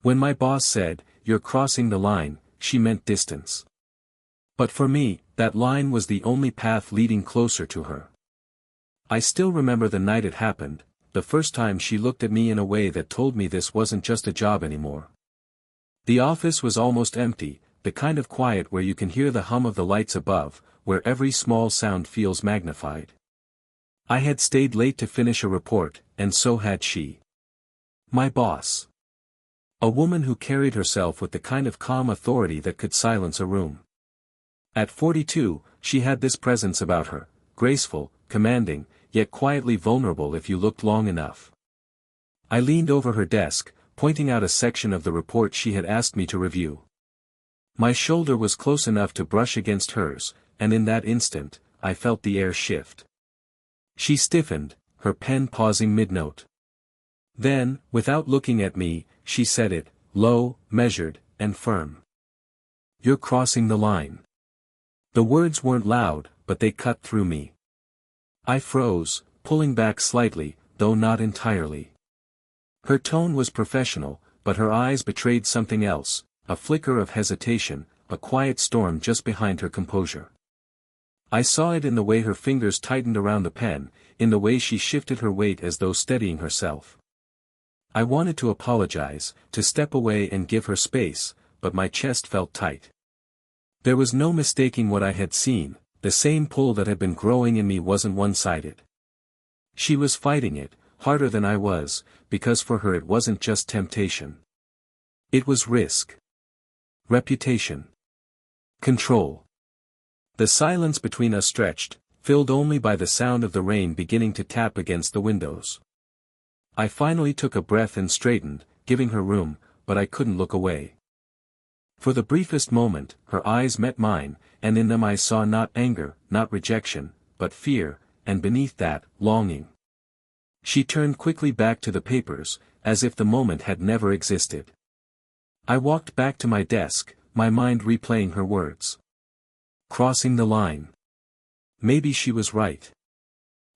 When my boss said, "You're crossing the line," she meant distance. But for me, that line was the only path leading closer to her. I still remember the night it happened, the first time she looked at me in a way that told me this wasn't just a job anymore. The office was almost empty, the kind of quiet where you can hear the hum of the lights above, where every small sound feels magnified. I had stayed late to finish a report, and so had she. My boss. A woman who carried herself with the kind of calm authority that could silence a room. At 42, she had this presence about her, graceful, commanding, yet quietly vulnerable if you looked long enough. I leaned over her desk, pointing out a section of the report she had asked me to review. My shoulder was close enough to brush against hers, and in that instant, I felt the air shift. She stiffened, her pen pausing mid-note. Then, without looking at me, she said it, low, measured, and firm. "You're crossing the line." The words weren't loud, but they cut through me. I froze, pulling back slightly, though not entirely. Her tone was professional, but her eyes betrayed something else, a flicker of hesitation, a quiet storm just behind her composure. I saw it in the way her fingers tightened around the pen, in the way she shifted her weight as though steadying herself. I wanted to apologize, to step away and give her space, but my chest felt tight. There was no mistaking what I had seen, the same pull that had been growing in me wasn't one-sided. She was fighting it, harder than I was, because for her it wasn't just temptation. It was risk. Reputation. Control. The silence between us stretched, filled only by the sound of the rain beginning to tap against the windows. I finally took a breath and straightened, giving her room, but I couldn't look away. For the briefest moment, her eyes met mine, and in them I saw not anger, not rejection, but fear, and beneath that, longing. She turned quickly back to the papers, as if the moment had never existed. I walked back to my desk, my mind replaying her words. Crossing the line. Maybe she was right.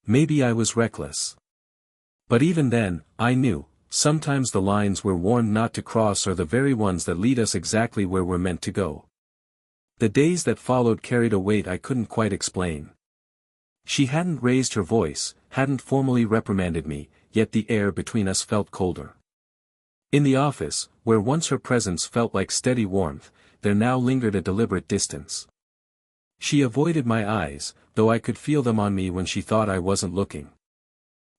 Maybe I was reckless. But even then, I knew, sometimes the lines we're warned not to cross are the very ones that lead us exactly where we're meant to go. The days that followed carried a weight I couldn't quite explain. She hadn't raised her voice, hadn't formally reprimanded me, yet the air between us felt colder. In the office, where once her presence felt like steady warmth, there now lingered a deliberate distance. She avoided my eyes, though I could feel them on me when she thought I wasn't looking.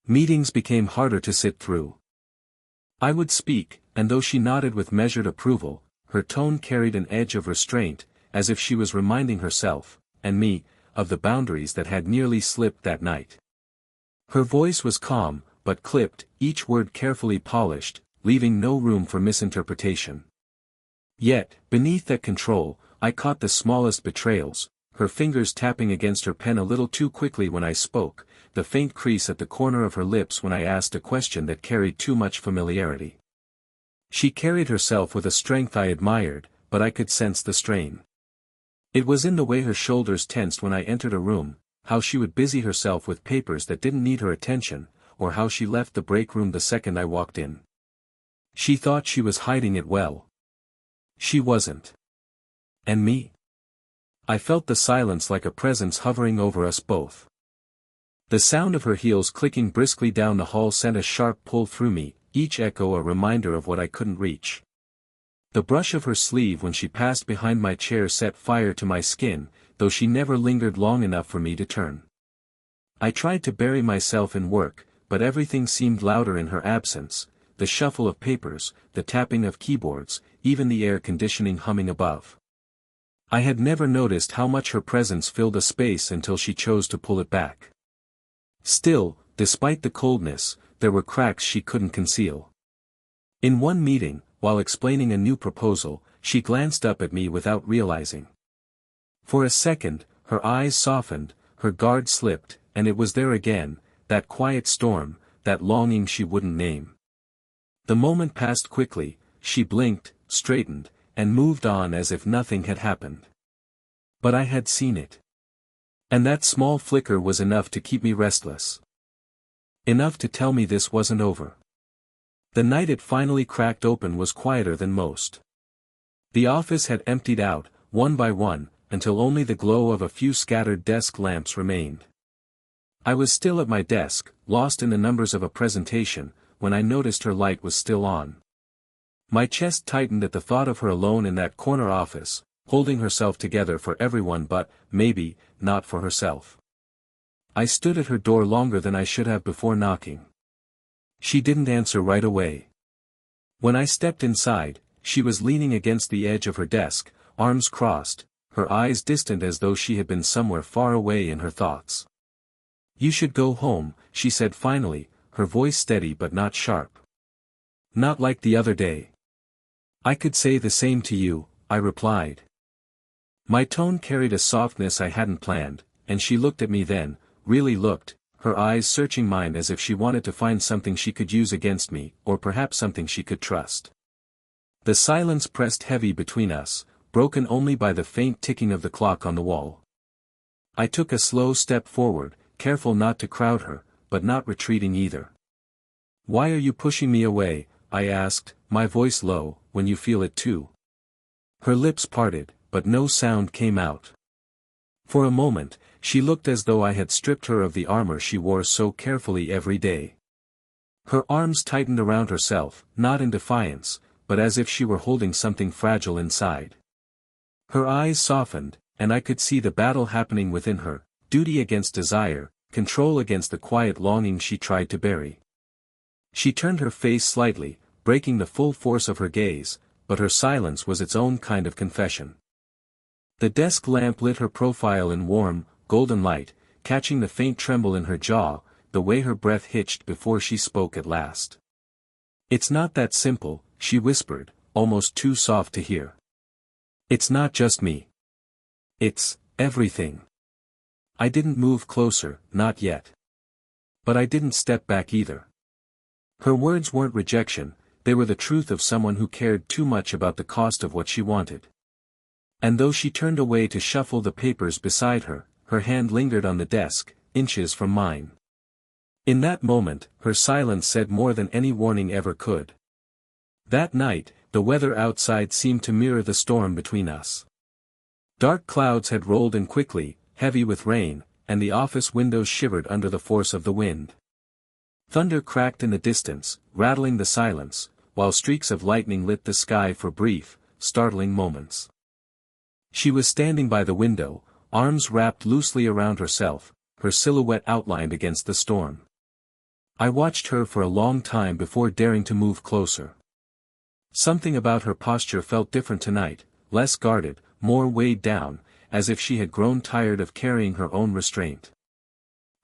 Meetings became harder to sit through. I would speak, and though she nodded with measured approval, her tone carried an edge of restraint, as if she was reminding herself, and me, of the boundaries that had nearly slipped that night. Her voice was calm, but clipped, each word carefully polished, leaving no room for misinterpretation. Yet, beneath that control, I caught the smallest betrayals, her fingers tapping against her pen a little too quickly when I spoke, the faint crease at the corner of her lips when I asked a question that carried too much familiarity. She carried herself with a strength I admired, but I could sense the strain. It was in the way her shoulders tensed when I entered a room, how she would busy herself with papers that didn't need her attention, or how she left the break room the second I walked in. She thought she was hiding it well. She wasn't. And me? I felt the silence like a presence hovering over us both. The sound of her heels clicking briskly down the hall sent a sharp pull through me, each echo a reminder of what I couldn't reach. The brush of her sleeve when she passed behind my chair set fire to my skin, though she never lingered long enough for me to turn. I tried to bury myself in work, but everything seemed louder in her absence, the shuffle of papers, the tapping of keyboards, even the air conditioning humming above. I had never noticed how much her presence filled a space until she chose to pull it back. Still, despite the coldness, there were cracks she couldn't conceal. In one meeting, while explaining a new proposal, she glanced up at me without realizing. For a second, her eyes softened, her guard slipped, and it was there again, that quiet storm, that longing she wouldn't name. The moment passed quickly, she blinked, straightened, and moved on as if nothing had happened. But I had seen it. And that small flicker was enough to keep me restless. Enough to tell me this wasn't over. The night it finally cracked open was quieter than most. The office had emptied out, one by one, until only the glow of a few scattered desk lamps remained. I was still at my desk, lost in the numbers of a presentation, when I noticed her light was still on. My chest tightened at the thought of her alone in that corner office, holding herself together for everyone but, maybe, not for herself. I stood at her door longer than I should have before knocking. She didn't answer right away. When I stepped inside, she was leaning against the edge of her desk, arms crossed, her eyes distant as though she had been somewhere far away in her thoughts. "You should go home," she said finally, her voice steady but not sharp. "Not like the other day." "I could say the same to you," I replied. My tone carried a softness I hadn't planned, and she looked at me then, really looked, her eyes searching mine as if she wanted to find something she could use against me, or perhaps something she could trust. The silence pressed heavy between us, broken only by the faint ticking of the clock on the wall. I took a slow step forward, careful not to crowd her, but not retreating either. "Why are you pushing me away?" I asked, my voice low, "when you feel it too?" Her lips parted, but no sound came out. For a moment, she looked as though I had stripped her of the armor she wore so carefully every day. Her arms tightened around herself, not in defiance, but as if she were holding something fragile inside. Her eyes softened, and I could see the battle happening within her, duty against desire, control against the quiet longing she tried to bury. She turned her face slightly, breaking the full force of her gaze, but her silence was its own kind of confession. The desk lamp lit her profile in warm, golden light, catching the faint tremble in her jaw, the way her breath hitched before she spoke at last. "It's not that simple," she whispered, almost too soft to hear. "It's not just me. It's everything." I didn't move closer, not yet. But I didn't step back either. Her words weren't rejection, they were the truth of someone who cared too much about the cost of what she wanted. And though she turned away to shuffle the papers beside her, her hand lingered on the desk, inches from mine. In that moment, her silence said more than any warning ever could. That night, the weather outside seemed to mirror the storm between us. Dark clouds had rolled in quickly, heavy with rain, and the office windows shivered under the force of the wind. Thunder cracked in the distance, rattling the silence, while streaks of lightning lit the sky for brief, startling moments. She was standing by the window, arms wrapped loosely around herself, her silhouette outlined against the storm. I watched her for a long time before daring to move closer. Something about her posture felt different tonight, less guarded, more weighed down, as if she had grown tired of carrying her own restraint.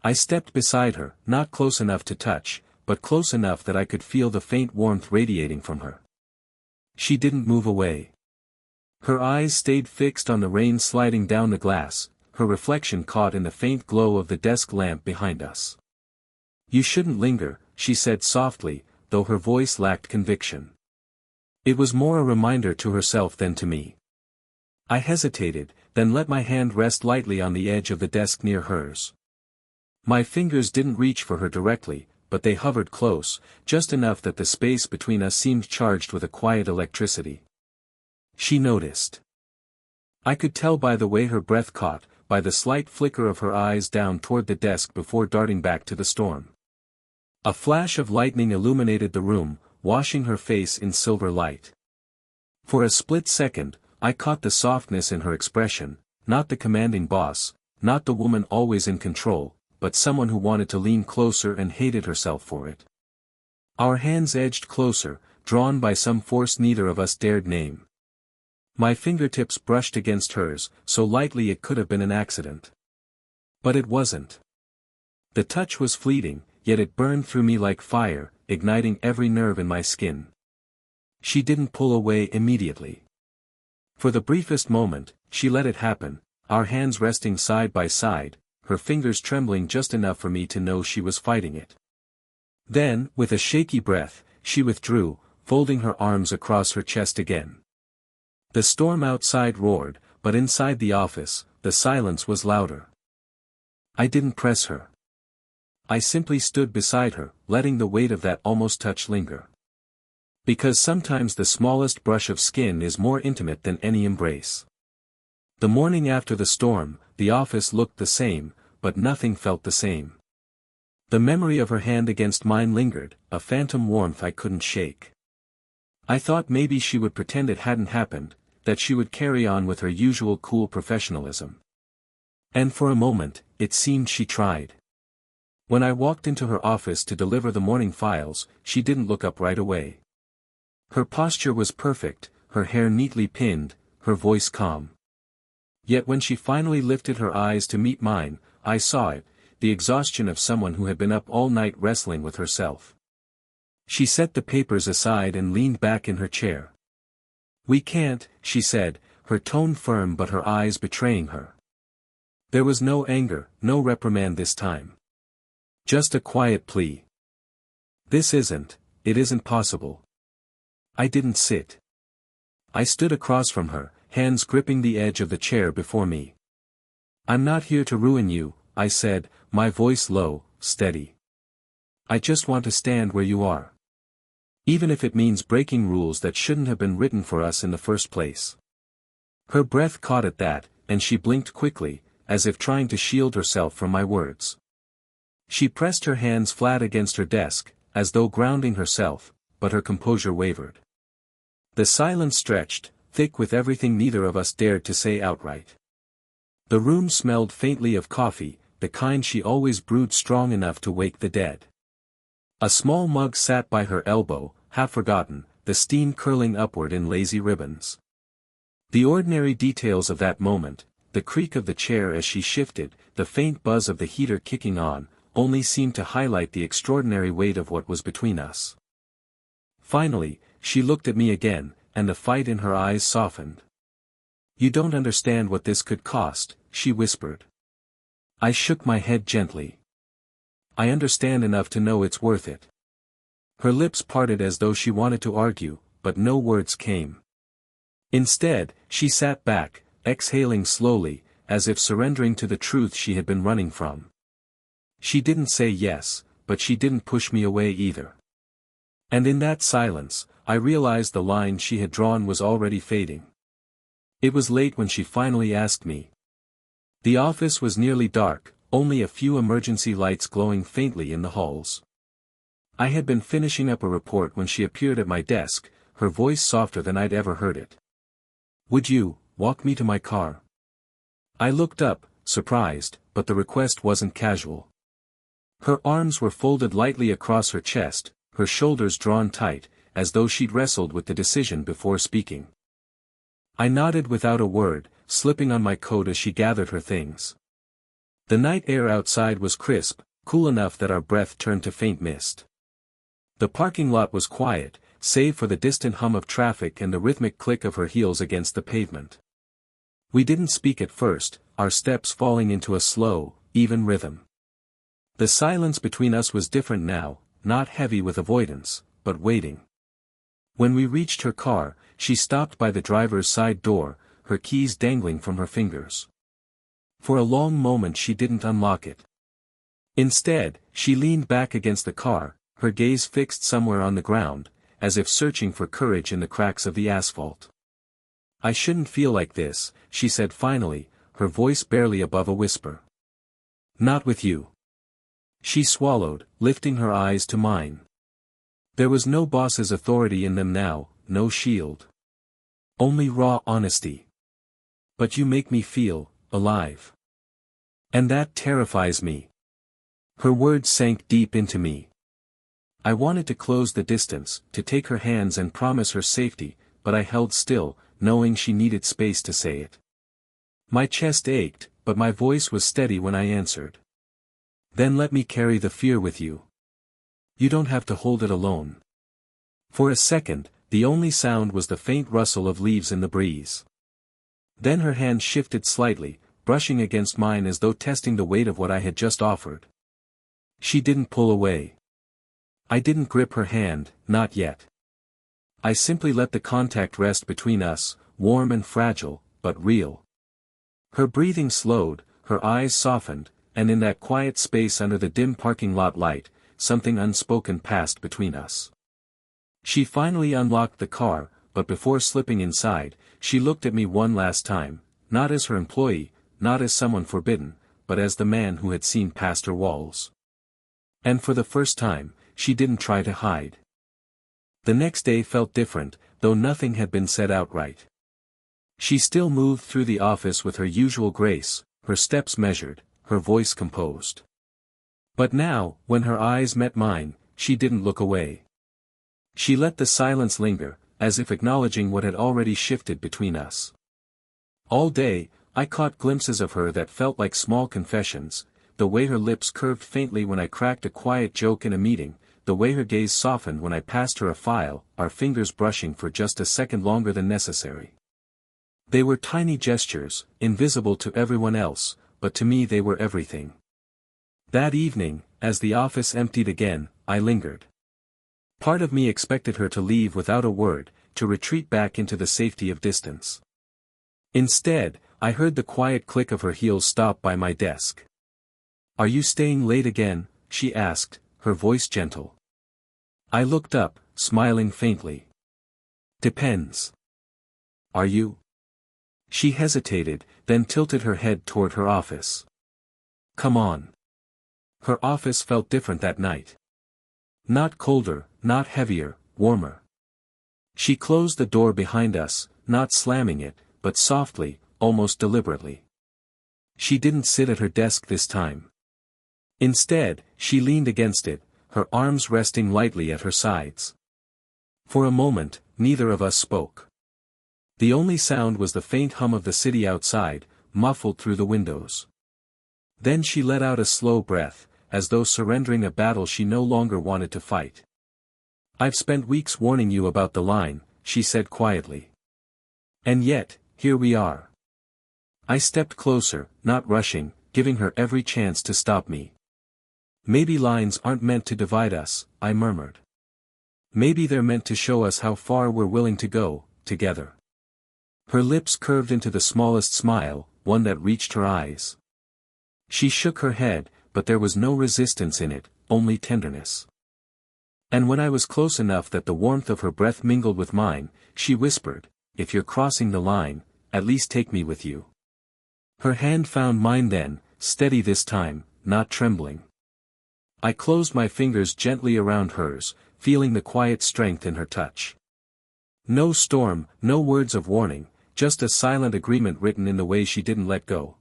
I stepped beside her, not close enough to touch, but close enough that I could feel the faint warmth radiating from her. She didn't move away. Her eyes stayed fixed on the rain sliding down the glass, her reflection caught in the faint glow of the desk lamp behind us. "You shouldn't linger," she said softly, though her voice lacked conviction. It was more a reminder to herself than to me. I hesitated, then let my hand rest lightly on the edge of the desk near hers. My fingers didn't reach for her directly, but they hovered close, just enough that the space between us seemed charged with a quiet electricity. She noticed. I could tell by the way her breath caught, by the slight flicker of her eyes down toward the desk before darting back to the storm. A flash of lightning illuminated the room, washing her face in silver light. For a split second, I caught the softness in her expression, not the commanding boss, not the woman always in control, but someone who wanted to lean closer and hated herself for it. Our hands edged closer, drawn by some force neither of us dared name. My fingertips brushed against hers, so lightly it could have been an accident. But it wasn't. The touch was fleeting, yet it burned through me like fire, igniting every nerve in my skin. She didn't pull away immediately. For the briefest moment, she let it happen, our hands resting side by side, her fingers trembling just enough for me to know she was fighting it. Then, with a shaky breath, she withdrew, folding her arms across her chest again. The storm outside roared, but inside the office, the silence was louder. I didn't press her. I simply stood beside her, letting the weight of that almost touch linger. Because sometimes the smallest brush of skin is more intimate than any embrace. The morning after the storm, the office looked the same, but nothing felt the same. The memory of her hand against mine lingered, a phantom warmth I couldn't shake. I thought maybe she would pretend it hadn't happened, that she would carry on with her usual cool professionalism. And for a moment, it seemed she tried. When I walked into her office to deliver the morning files, she didn't look up right away. Her posture was perfect, her hair neatly pinned, her voice calm. Yet when she finally lifted her eyes to meet mine, I saw it, the exhaustion of someone who had been up all night wrestling with herself. She set the papers aside and leaned back in her chair. "We can't," she said, her tone firm but her eyes betraying her. There was no anger, no reprimand this time. Just a quiet plea. It isn't possible. I didn't sit. I stood across from her, hands gripping the edge of the chair before me. "I'm not here to ruin you," I said, my voice low, steady. "I just want to stand where you are. Even if it means breaking rules that shouldn't have been written for us in the first place." Her breath caught at that, and she blinked quickly, as if trying to shield herself from my words. She pressed her hands flat against her desk, as though grounding herself, but her composure wavered. The silence stretched, thick with everything neither of us dared to say outright. The room smelled faintly of coffee, the kind she always brewed strong enough to wake the dead. A small mug sat by her elbow, half forgotten, the steam curling upward in lazy ribbons. The ordinary details of that moment, the creak of the chair as she shifted, the faint buzz of the heater kicking on, only seemed to highlight the extraordinary weight of what was between us. Finally, she looked at me again, and the fight in her eyes softened. "You don't understand what this could cost," she whispered. I shook my head gently. "I understand enough to know it's worth it." Her lips parted as though she wanted to argue, but no words came. Instead, she sat back, exhaling slowly, as if surrendering to the truth she had been running from. She didn't say yes, but she didn't push me away either. And in that silence, I realized the line she had drawn was already fading. It was late when she finally asked me. The office was nearly dark, only a few emergency lights glowing faintly in the halls. I had been finishing up a report when she appeared at my desk, her voice softer than I'd ever heard it. "Would you walk me to my car?" I looked up, surprised, but the request wasn't casual. Her arms were folded lightly across her chest, her shoulders drawn tight, as though she'd wrestled with the decision before speaking. I nodded without a word, slipping on my coat as she gathered her things. The night air outside was crisp, cool enough that our breath turned to faint mist. The parking lot was quiet, save for the distant hum of traffic and the rhythmic click of her heels against the pavement. We didn't speak at first, our steps falling into a slow, even rhythm. The silence between us was different now, not heavy with avoidance, but waiting. When we reached her car, she stopped by the driver's side door, her keys dangling from her fingers. For a long moment she didn't unlock it. Instead, she leaned back against the car, her gaze fixed somewhere on the ground, as if searching for courage in the cracks of the asphalt. "I shouldn't feel like this," she said finally, her voice barely above a whisper. "Not with you." She swallowed, lifting her eyes to mine. There was no boss's authority in them now, no shield. Only raw honesty. "But you make me feel alive. And that terrifies me." Her words sank deep into me. I wanted to close the distance, to take her hands and promise her safety, but I held still, knowing she needed space to say it. My chest ached, but my voice was steady when I answered. "Then let me carry the fear with you. You don't have to hold it alone." For a second, the only sound was the faint rustle of leaves in the breeze. Then her hand shifted slightly, brushing against mine as though testing the weight of what I had just offered. She didn't pull away. I didn't grip her hand, not yet. I simply let the contact rest between us, warm and fragile, but real. Her breathing slowed, her eyes softened, and in that quiet space under the dim parking lot light, something unspoken passed between us. She finally unlocked the car, but before slipping inside, she looked at me one last time, not as her employee, not as someone forbidden, but as the man who had seen past her walls. And for the first time, she didn't try to hide. The next day felt different, though nothing had been said outright. She still moved through the office with her usual grace, her steps measured, her voice composed. But now, when her eyes met mine, she didn't look away. She let the silence linger, as if acknowledging what had already shifted between us. All day, I caught glimpses of her that felt like small confessions, the way her lips curved faintly when I cracked a quiet joke in a meeting, the way her gaze softened when I passed her a file, our fingers brushing for just a second longer than necessary. They were tiny gestures, invisible to everyone else, but to me they were everything. That evening, as the office emptied again, I lingered. Part of me expected her to leave without a word, to retreat back into the safety of distance. Instead, I heard the quiet click of her heels stop by my desk. "Are you staying late again?" she asked, her voice gentle. I looked up, smiling faintly. "Depends. Are you?" She hesitated, then tilted her head toward her office. "Come on." Her office felt different that night. Not colder, not heavier, warmer. She closed the door behind us, not slamming it, but softly, almost deliberately. She didn't sit at her desk this time. Instead, she leaned against it, her arms resting lightly at her sides. For a moment, neither of us spoke. The only sound was the faint hum of the city outside, muffled through the windows. Then she let out a slow breath, as though surrendering a battle she no longer wanted to fight. "I've spent weeks warning you about the line," she said quietly. "And yet, here we are." I stepped closer, not rushing, giving her every chance to stop me. "Maybe lines aren't meant to divide us," I murmured. "Maybe they're meant to show us how far we're willing to go, together." Her lips curved into the smallest smile, one that reached her eyes. She shook her head, but there was no resistance in it, only tenderness. And when I was close enough that the warmth of her breath mingled with mine, she whispered, "If you're crossing the line, at least take me with you." Her hand found mine then, steady this time, not trembling. I closed my fingers gently around hers, feeling the quiet strength in her touch. No storm, no words of warning, just a silent agreement written in the way she didn't let go.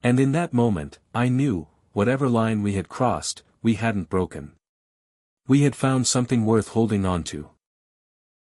And in that moment, I knew, whatever line we had crossed, we hadn't broken. We had found something worth holding on to.